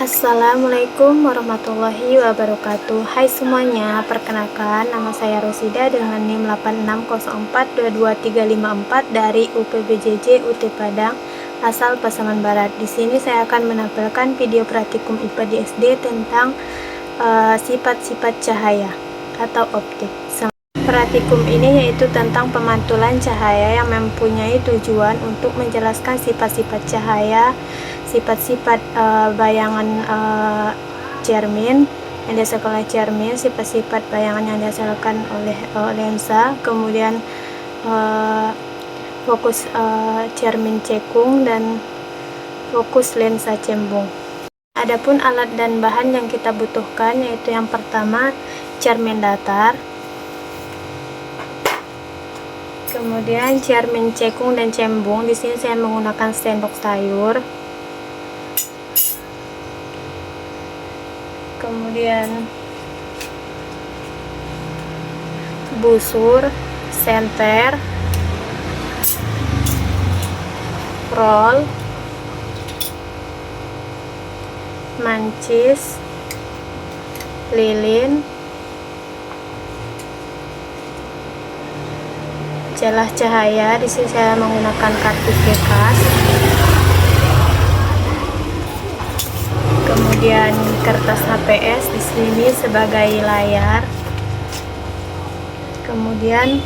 Assalamualaikum warahmatullahi wabarakatuh. Hai semuanya, perkenalkan nama saya Rosida dengan NIM 8604225354 dari UPBJJ UT Padang, asal Pasaman Barat. Di sini saya akan menampilkan video praktikum IPA di SD tentang sifat-sifat cahaya atau optik. Praktikum ini yaitu tentang pemantulan cahaya yang mempunyai tujuan untuk menjelaskan sifat-sifat cahaya, sifat-sifat bayangan cermin yang dihasilkan oleh cermin, sifat-sifat bayangan yang dihasilkan oleh lensa, kemudian fokus cermin cekung dan fokus lensa cembung. Adapun alat dan bahan yang kita butuhkan yaitu yang pertama cermin datar, kemudian cermin cekung dan cembung. Di sini saya menggunakan sendok sayur. Kemudian busur, senter, roll, mancis, lilin, celah cahaya. Di sini saya menggunakan kardus bekas. Kemudian kertas HPS di sini sebagai layar. Kemudian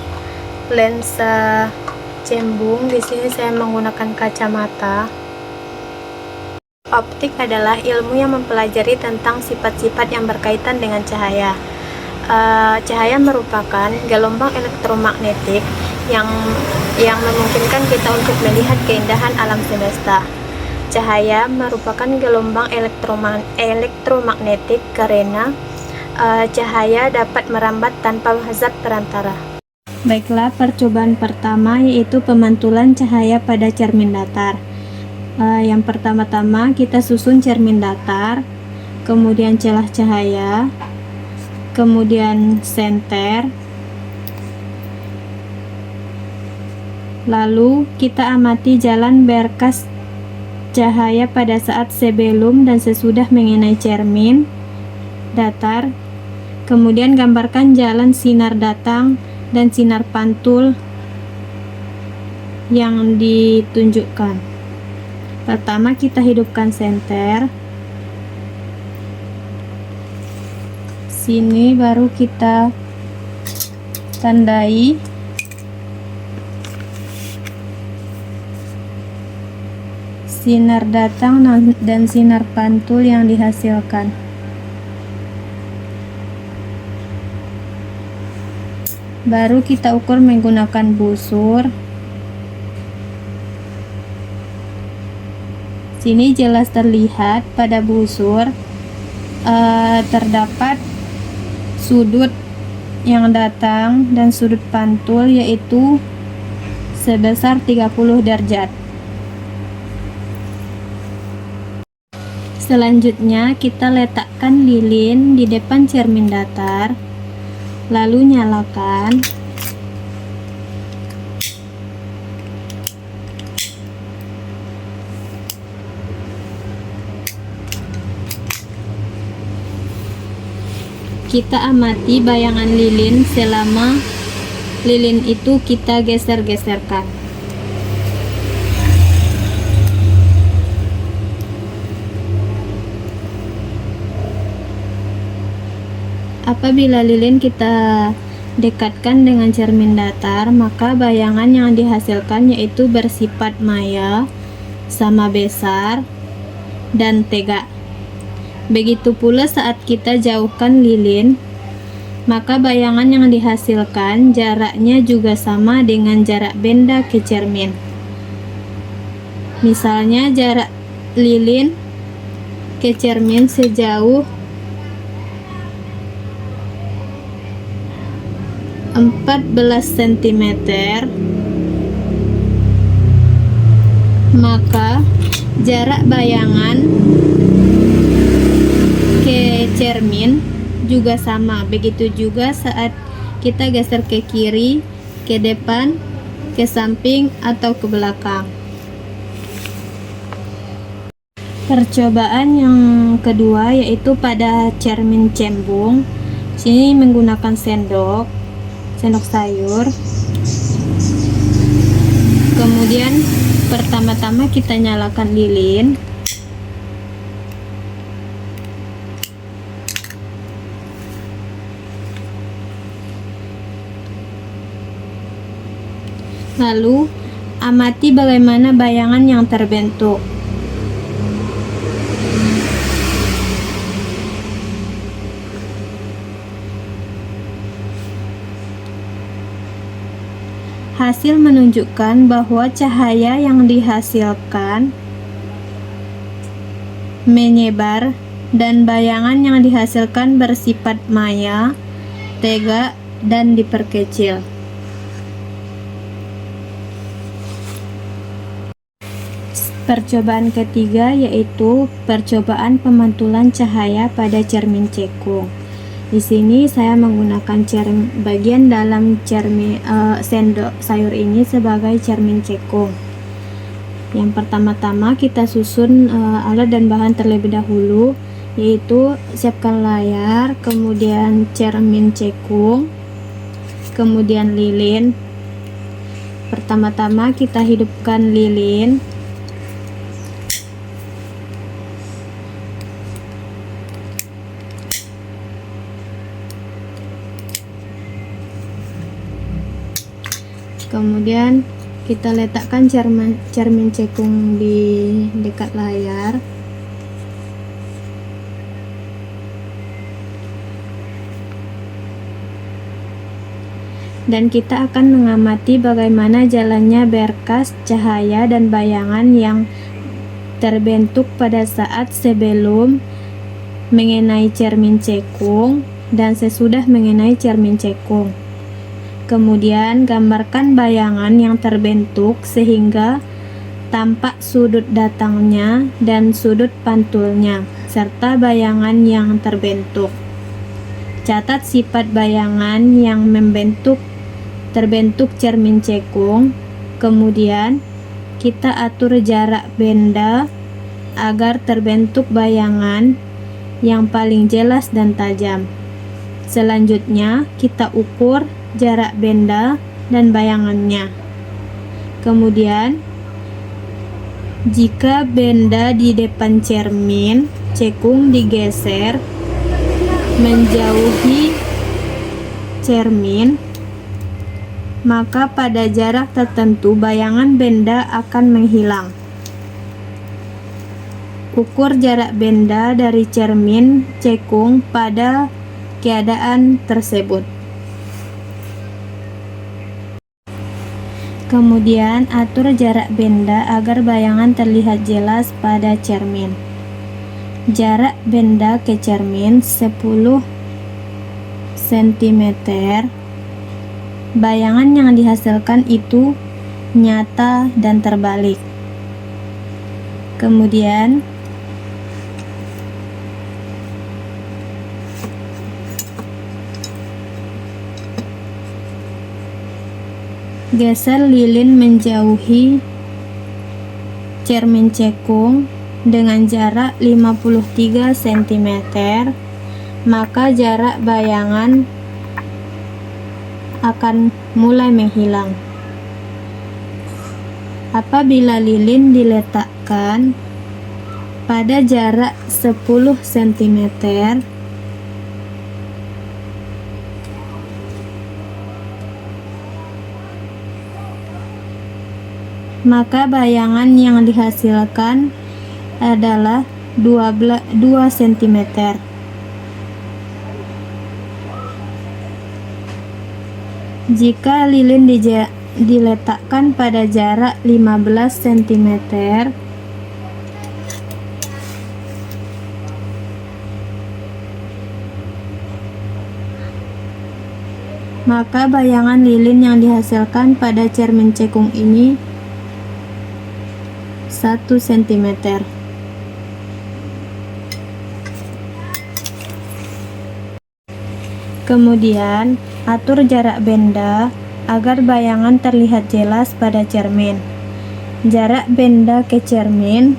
lensa cembung, di sini saya menggunakan kacamata. Optik adalah ilmu yang mempelajari tentang sifat-sifat yang berkaitan dengan cahaya. Cahaya merupakan gelombang elektromagnetik yang memungkinkan kita untuk melihat keindahan alam semesta. Cahaya merupakan gelombang elektromagnetik karena cahaya dapat merambat tanpa zat perantara. Baiklah, percobaan pertama yaitu pemantulan cahaya pada cermin datar. Yang pertama-tama kita susun cermin datar, kemudian celah cahaya, kemudian senter, lalu kita amati jalan berkas cahaya pada saat sebelum dan sesudah mengenai cermin datar. Kemudian gambarkan jalan sinar datang dan sinar pantul yang ditunjukkan. Pertama kita hidupkan senter. Sini baru kita tandai sinar datang dan sinar pantul yang dihasilkan. Baru kita ukur menggunakan busur. Sini jelas terlihat pada busur terdapat sudut yang datang dan sudut pantul yaitu sebesar 30 derajat. Selanjutnya kita letakkan lilin di depan cermin datar, lalu nyalakan. Kita amati bayangan lilin selama lilin itu kita geser-geserkan. Apabila lilin kita dekatkan dengan cermin datar, maka bayangan yang dihasilkan yaitu bersifat maya, sama besar, dan tegak. Begitu pula saat kita jauhkan lilin, maka bayangan yang dihasilkan jaraknya juga sama dengan jarak benda ke cermin. Misalnya jarak lilin ke cermin sejauh 14 cm, maka jarak bayangan ke cermin juga sama. Begitu juga saat kita geser ke kiri, ke depan, ke samping, atau ke belakang. Percobaan yang kedua yaitu pada cermin cembung. Sini menggunakan sendok sayur. Kemudian pertama-tama kita nyalakan lilin. Lalu amati bagaimana bayangan yang terbentuk. Hasil menunjukkan bahwa cahaya yang dihasilkan menyebar dan bayangan yang dihasilkan bersifat maya, tegak, dan diperkecil. Percobaan ketiga yaitu percobaan pemantulan cahaya pada cermin cekung. Di sini saya menggunakan bagian dalam cermin sendok sayur ini sebagai cermin cekung. Yang pertama-tama kita susun alat dan bahan terlebih dahulu, yaitu siapkan layar, kemudian cermin cekung, kemudian lilin. Pertama-tama kita hidupkan lilin. Kemudian kita letakkan cermin cekung di dekat layar. Dan kita akan mengamati bagaimana jalannya berkas cahaya dan bayangan yang terbentuk pada saat sebelum mengenai cermin cekung dan sesudah mengenai cermin cekung. Kemudian gambarkan bayangan yang terbentuk sehingga tampak sudut datangnya dan sudut pantulnya serta bayangan yang terbentuk. Catat sifat bayangan yang terbentuk cermin cekung. Kemudian kita atur jarak benda agar terbentuk bayangan yang paling jelas dan tajam. Selanjutnya kita ukur jarak benda dan bayangannya. Kemudian jika benda di depan cermin cekung digeser menjauhi cermin, maka pada jarak tertentu bayangan benda akan menghilang. Ukur jarak benda dari cermin cekung pada keadaan tersebut. Kemudian atur jarak benda agar bayangan terlihat jelas pada cermin. Jarak benda ke cermin 10 cm. Bayangan yang dihasilkan itu nyata dan terbalik. Kemudian geser lilin menjauhi cermin cekung dengan jarak 53 cm, maka jarak bayangan akan mulai menghilang. Apabila lilin diletakkan pada jarak 10 cm, maka bayangan yang dihasilkan adalah 2 cm. Jika lilin diletakkan pada jarak 15 cm, maka bayangan lilin yang dihasilkan pada cermin cekung ini 1 cm. Kemudian atur jarak benda agar bayangan terlihat jelas pada cermin. Jarak benda ke cermin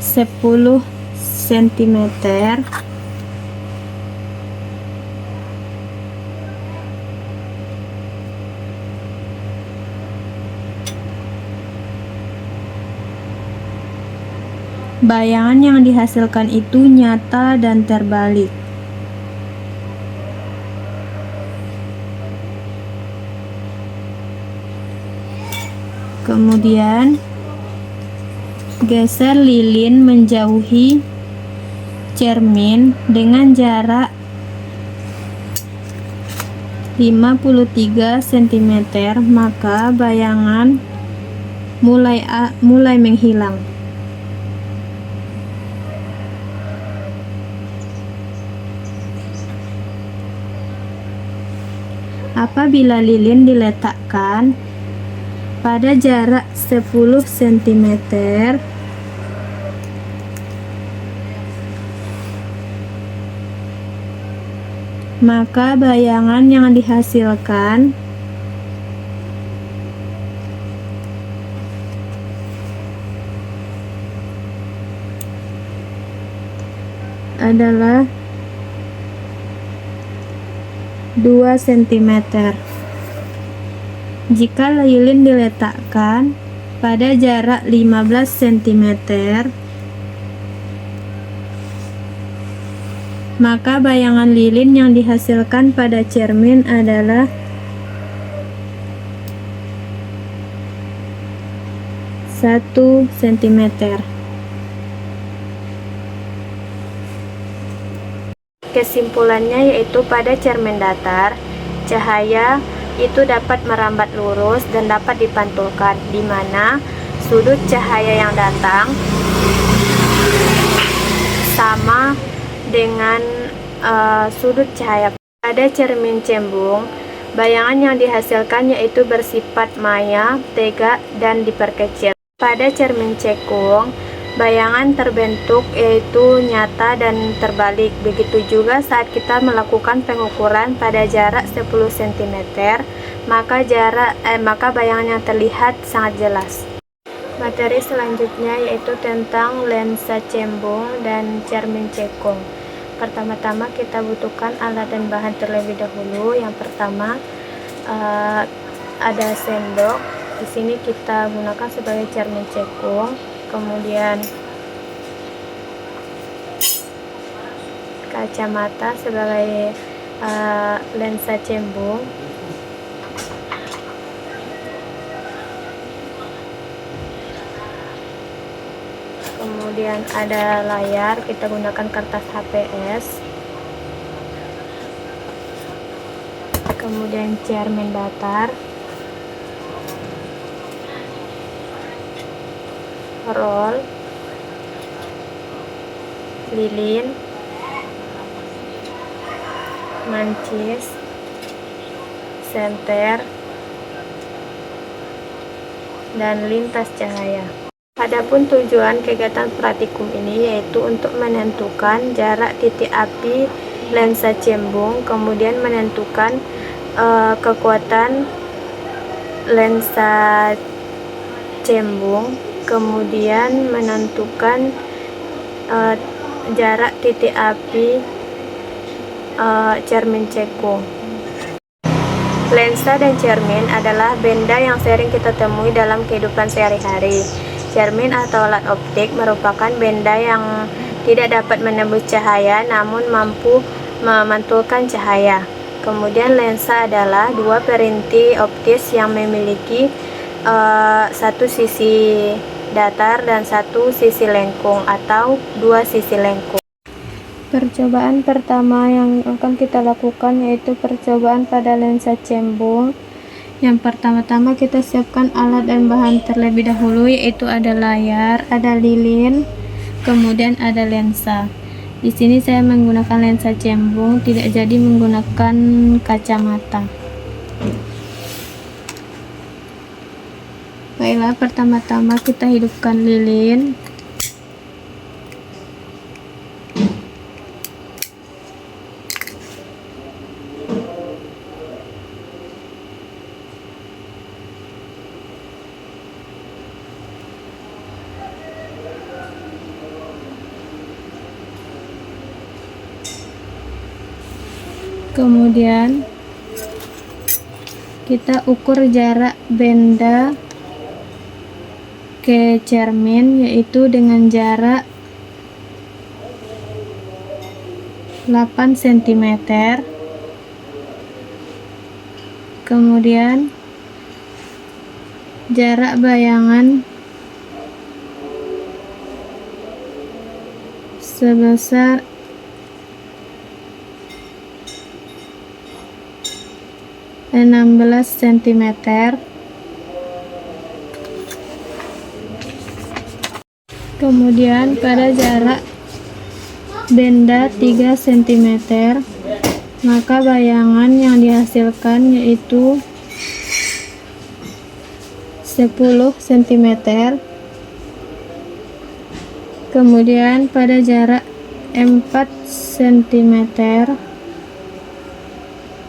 10 cm. Bayangan yang dihasilkan itu nyata dan terbalik. Kemudian geser lilin menjauhi cermin dengan jarak 53 cm, maka bayangan mulai menghilang. Apabila lilin diletakkan pada jarak 10 cm, maka bayangan yang dihasilkan adalah 2 cm. Jika lilin diletakkan pada jarak 15 cm, maka bayangan lilin yang dihasilkan pada cermin adalah 1 cm. Kesimpulannya yaitu pada cermin datar, cahaya itu dapat merambat lurus dan dapat dipantulkan, di mana sudut cahaya yang datang sama dengan sudut cahaya. Pada cermin cembung, bayangan yang dihasilkan yaitu bersifat maya, tegak, dan diperkecil. Pada cermin cekung, bayangan terbentuk yaitu nyata dan terbalik. Begitu juga saat kita melakukan pengukuran pada jarak 10 cm, maka bayangan yang terlihat sangat jelas. Materi selanjutnya yaitu tentang lensa cembung dan cermin cekung. Pertama-tama kita butuhkan alat dan bahan terlebih dahulu. Yang pertama ada sendok. Di sini kita gunakan sebagai cermin cekung. Kemudian kacamata sebagai lensa cembung. Kemudian ada layar, kita gunakan kertas HPS. Kemudian cermin datar, roll, lilin, mancis, senter, dan lintas cahaya. Adapun tujuan kegiatan praktikum ini yaitu untuk menentukan jarak titik api lensa cembung, kemudian menentukan kekuatan lensa cembung, kemudian menentukan jarak titik api cermin cekung. Lensa dan cermin adalah benda yang sering kita temui dalam kehidupan sehari-hari. Cermin atau alat optik merupakan benda yang tidak dapat menembus cahaya namun mampu memantulkan cahaya. Kemudian lensa adalah dua perinti optis yang memiliki satu sisi datar dan satu sisi lengkung atau dua sisi lengkung. Percobaan pertama yang akan kita lakukan yaitu percobaan pada lensa cembung. Yang pertama-tama kita siapkan alat dan bahan terlebih dahulu, yaitu ada layar, ada lilin, kemudian ada lensa. Di sini saya menggunakan lensa cembung, tidak jadi menggunakan kacamata. Baiklah, pertama-tama kita hidupkan lilin. Kemudian kita ukur jarak benda ke cermin, yaitu dengan jarak 8 cm. Kemudian jarak bayangan sebesar 16 cm. Kemudian pada jarak benda 3 cm, maka bayangan yang dihasilkan yaitu 10 cm. Kemudian pada jarak 4 cm,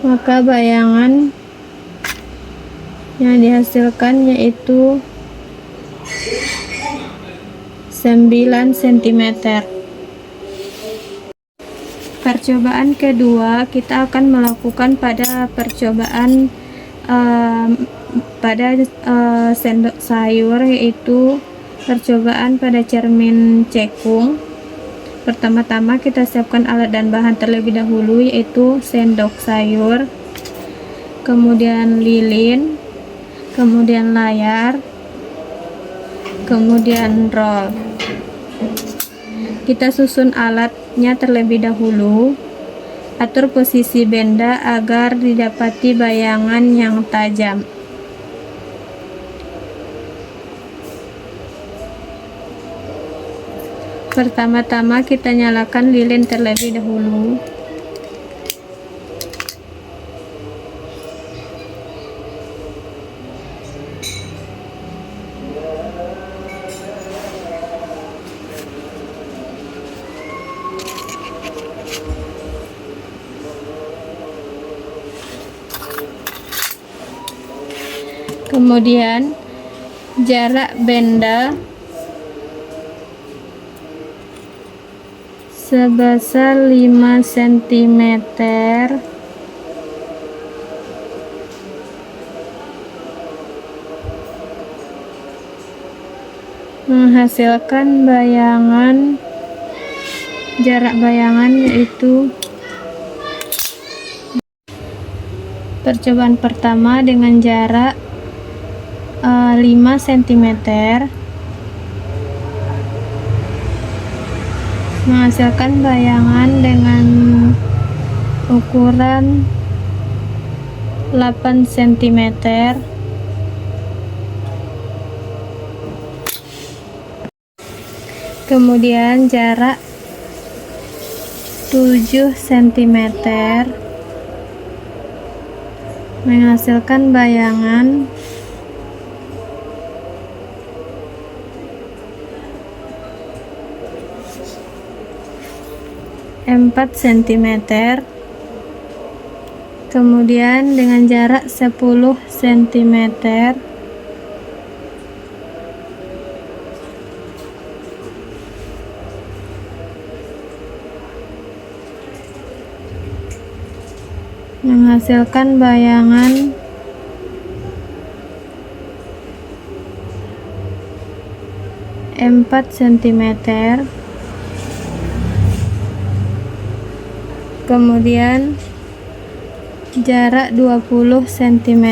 maka bayangan yang dihasilkan yaitu 9 cm. Percobaan kedua kita akan melakukan pada percobaan sendok sayur, yaitu percobaan pada cermin cekung. Pertama-tama kita siapkan alat dan bahan terlebih dahulu, yaitu sendok sayur, kemudian lilin, kemudian layar, kemudian roll. Kita susun alatnya terlebih dahulu. Atur posisi benda agar didapati bayangan yang tajam. Pertama-tama kita nyalakan lilin terlebih dahulu. Kemudian jarak benda sebesar 5 cm menghasilkan bayangan, jarak bayangan yaitu percobaan pertama dengan jarak 5 cm menghasilkan bayangan dengan ukuran 8 cm. Kemudian jarak 7 cm menghasilkan bayangan empat cm. Kemudian dengan jarak 10 cm menghasilkan bayangan 4 cm. Kemudian jarak 20 cm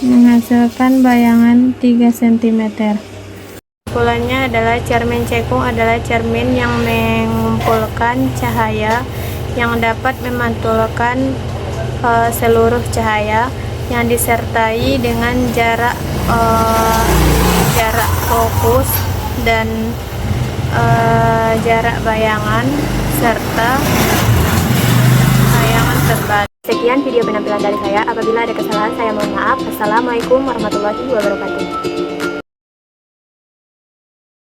menghasilkan bayangan 3 cm. Kesimpulannya adalah cermin cekung adalah cermin yang mengumpulkan cahaya yang dapat memantulkan seluruh cahaya yang disertai dengan jarak fokus dan jarak bayangan serta bayangan terbalik. Sekian video penampilan dari saya. Apabila ada kesalahan saya mohon maaf. Assalamualaikum warahmatullahi wabarakatuh.